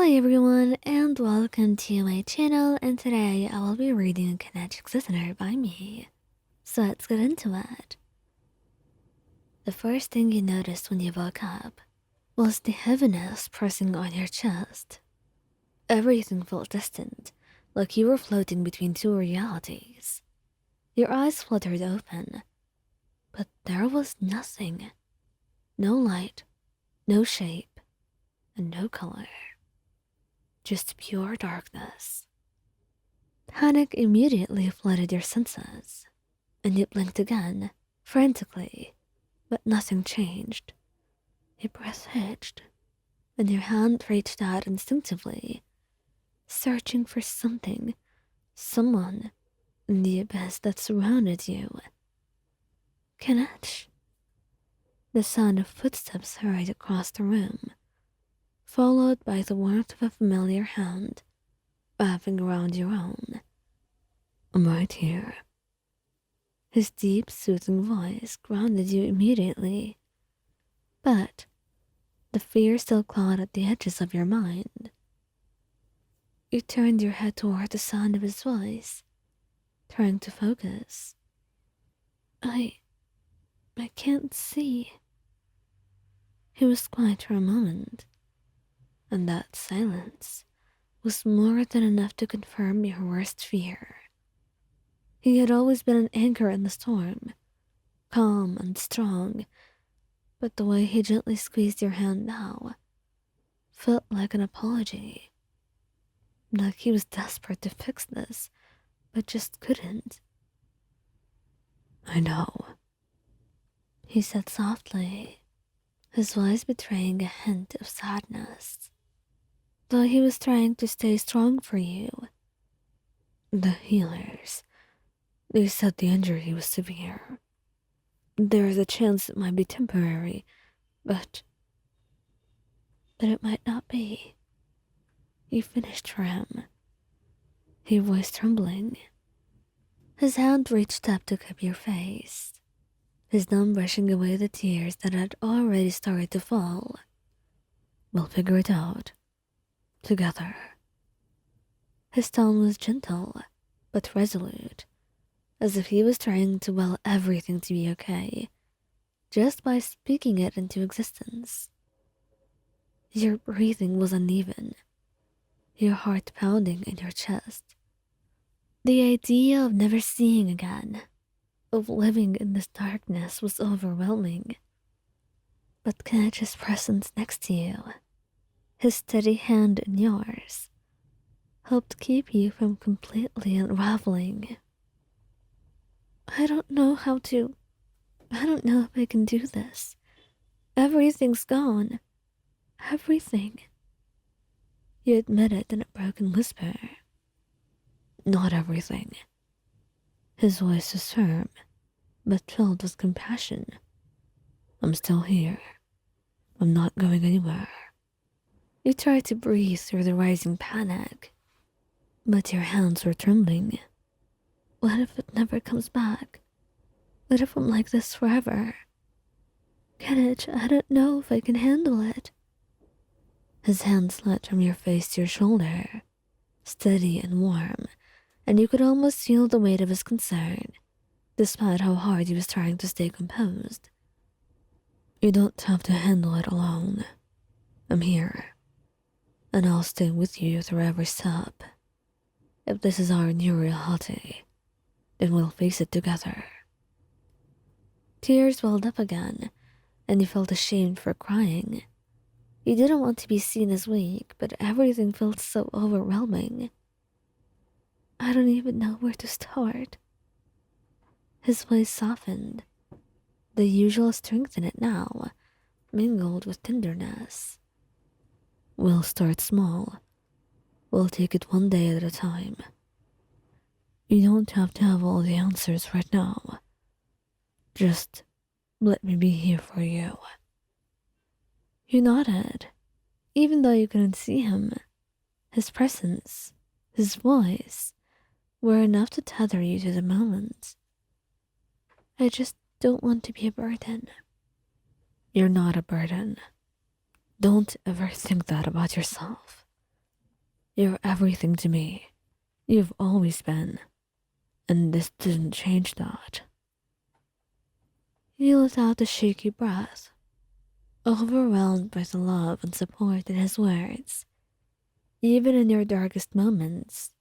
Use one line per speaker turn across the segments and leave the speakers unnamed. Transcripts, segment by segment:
Hi everyone and welcome to my channel, and today I will be reading Kinich Listener by me. So let's get into it. The first thing you noticed when you woke up was the heaviness pressing on your chest. Everything felt distant, like you were floating between two realities. Your eyes fluttered open, but there was nothing. No light, no shape, and no color. Just pure darkness. Panic immediately flooded your senses, and you blinked again, frantically, but nothing changed. Your breath hitched, and your hand reached out instinctively, searching for something, someone, in the abyss that surrounded you. Kinich. The sound of footsteps hurried across the room, followed by the warmth of a familiar hand wrapping around your own. I'm right here. His deep, soothing voice grounded you immediately, but the fear still clawed at the edges of your mind. You turned your head toward the sound of his voice, trying to focus. I can't see. He was quiet for a moment, and that silence was more than enough to confirm your worst fear. He had always been an anchor in the storm, calm and strong, but the way he gently squeezed your hand now felt like an apology. Like he was desperate to fix this, but just couldn't. I know, he said softly, his voice betraying a hint of sadness. Though he was trying to stay strong for you. The healers, they said the injury was severe. There is a chance it might be temporary, but it might not be. You finished for him, your voice trembling. His hand reached up to cup your face, his thumb brushing away the tears that had already started to fall. We'll figure it out. Together. His tone was gentle, but resolute, as if he was trying to will everything to be okay, just by speaking it into existence. Your breathing was uneven, your heart pounding in your chest. The idea of never seeing again, of living in this darkness, was overwhelming. But Kenich's presence next to you, his steady hand in yours, helped keep you from completely unraveling. I don't know if I can do this. Everything's gone. Everything. You admitted in a broken whisper. Not everything. His voice was firm, but filled with compassion. I'm still here. I'm not going anywhere. You tried to breathe through the rising panic, but your hands were trembling. What if it never comes back? What if I'm like this forever? Kinich, I don't know if I can handle it. His hand slid from your face to your shoulder, steady and warm, and you could almost feel the weight of his concern, despite how hard he was trying to stay composed. You don't have to handle it alone. I'm here, and I'll stay with you through every step. If this is our new reality, then we'll face it together. Tears welled up again, and you felt ashamed for crying. You didn't want to be seen as weak, but everything felt so overwhelming. I don't even know where to start. His voice softened, the usual strength in it now, mingled with tenderness. We'll start small. We'll take it one day at a time. You don't have to have all the answers right now. Just let me be here for you. You nodded, even though you couldn't see him. His presence, his voice, were enough to tether you to the moment. I just don't want to be a burden. You're not a burden. Don't ever think that about yourself. You're everything to me. You've always been, and this didn't change that. He let out a shaky breath, overwhelmed by the love and support in his words. Even in your darkest moments,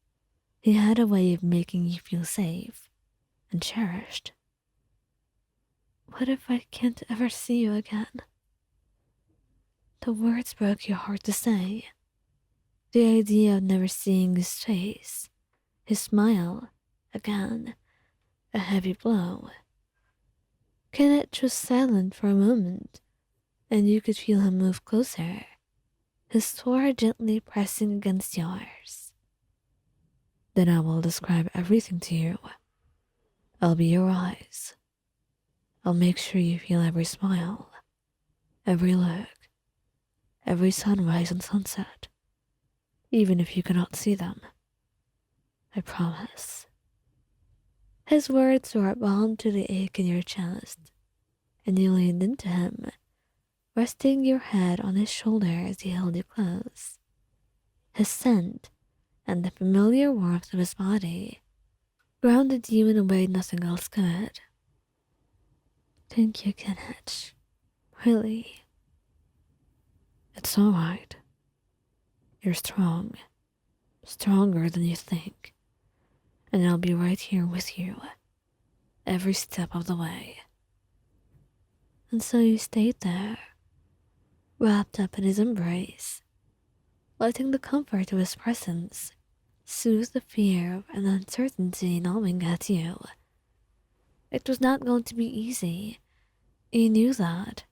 he had a way of making you feel safe and cherished. What if I can't ever see you again? The words broke your heart to say. The idea of never seeing his face, his smile, again, a heavy blow. Kinich was silent for a moment, and you could feel him move closer, his sword gently pressing against yours. Then I will describe everything to you. I'll be your eyes. I'll make sure you feel every smile, every look, every sunrise and sunset, even if you cannot see them. I promise. His words were a balm to the ache in your chest, and you leaned into him, resting your head on his shoulder as he held you close. His scent and the familiar warmth of his body grounded you in a way nothing else could. Thank you, Kinich. Really. It's all right. You're strong. Stronger than you think. And I'll be right here with you, every step of the way. And so you stayed there, wrapped up in his embrace, letting the comfort of his presence soothe the fear and uncertainty gnawing at you. It was not going to be easy. You knew that.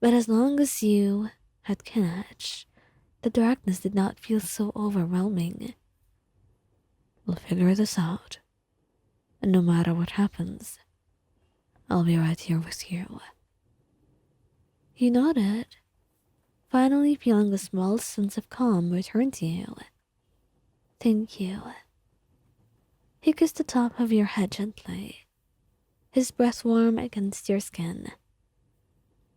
But as long as you had Kinich, the darkness did not feel so overwhelming. We'll figure this out. And no matter what happens, I'll be right here with you. He nodded, finally feeling a small sense of calm return to you. Thank you. He kissed the top of your head gently, his breath warm against your skin.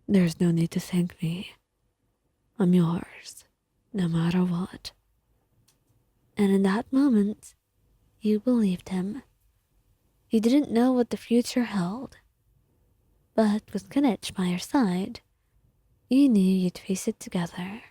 There's no need to thank me. I'm yours, no matter what. And in that moment, you believed him. You didn't know what the future held, but with Kinich by your side, you knew you'd face it together.